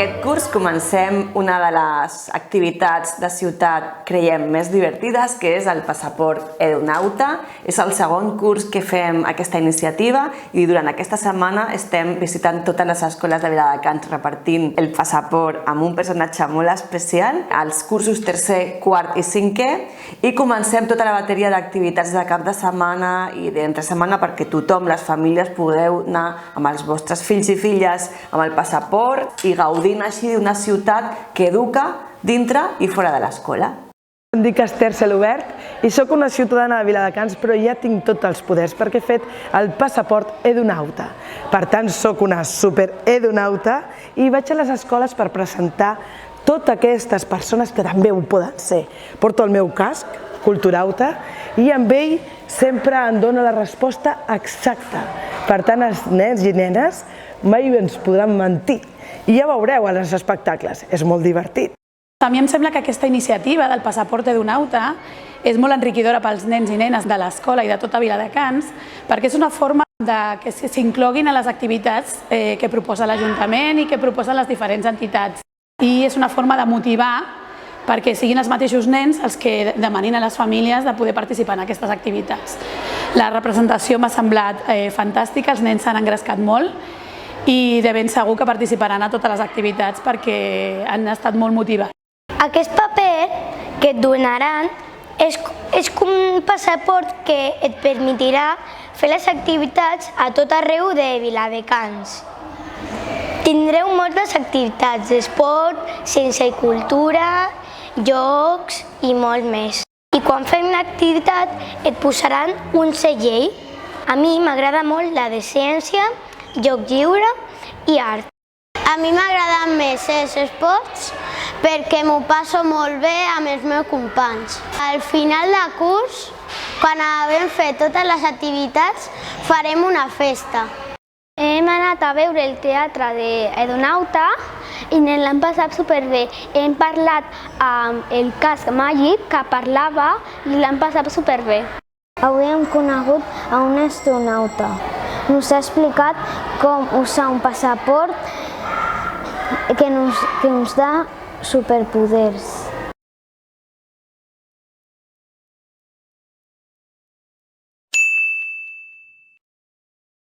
Aquest curs comencem una de les activitats de ciutat, creiem, més divertides, que és el Passaport Edunauta. És el segon curs que fem aquesta iniciativa i durant aquesta setmana estem visitant totes les escoles de Viladecans repartint el passaport amb un personatge molt especial, els cursos tercer, quart i cinquè, i comencem tota la bateria d'activitats de cap de setmana i d'entre setmana perquè tothom, les famílies, pugueu anar amb els vostres fills i filles amb el passaport i gaudint així d'una ciutat que educa dintre i fora de l'escola. Em dic Esther Celobert i sóc una ciutadana de Viladecans, però ja tinc tots els poders perquè he fet el passaport Edunauta. Per tant, sóc una super-edunauta i vaig a les escoles per presentar totes aquestes persones que també ho poden ser. Porto el meu casc, culturauta, i amb ell sempre em dona la resposta exacta. Per tant, els nens i nenes mai ens podran mentir. I ja veureu en els espectacles, és molt divertit. A mi em sembla que aquesta iniciativa del Passaport Edunauta és molt enriquidora pels nens i nenes de l'escola i de tota Viladecans perquè és una forma que s'incloguin a les activitats que proposa l'Ajuntament i que proposen les diferents entitats. I és una forma de motivar perquè siguin els mateixos nens els que demanin a les famílies de poder participar en aquestes activitats. La representació m'ha semblat fantàstica, els nens s'han engrescat molt i de ben segur que participaran a totes les activitats perquè han estat molt motivats. Aquest paper que et donaran és com un passaport que et permetirà fer les activitats a tot arreu de Viladecans. Tindreu moltes activitats d'esport, ciència i cultura, jocs i molt més. I quan fem l'activitat et posaran un segell. A mi m'agrada molt la de ciència, joc lliure i art. A mi m'agraden més els esports perquè m'ho passo molt bé amb els meus companys. Al final de curs, quan haguem fet totes les activitats, farem una festa. Hem anat a veure el teatre d'Edunauta i ens l'hem passat superbé. Hem parlat amb el casc màgic que parlava i l'hem passat superbé. Avui hem conegut a un astronauta. Ens ha explicat com usar un passaport que ens dà superpoders.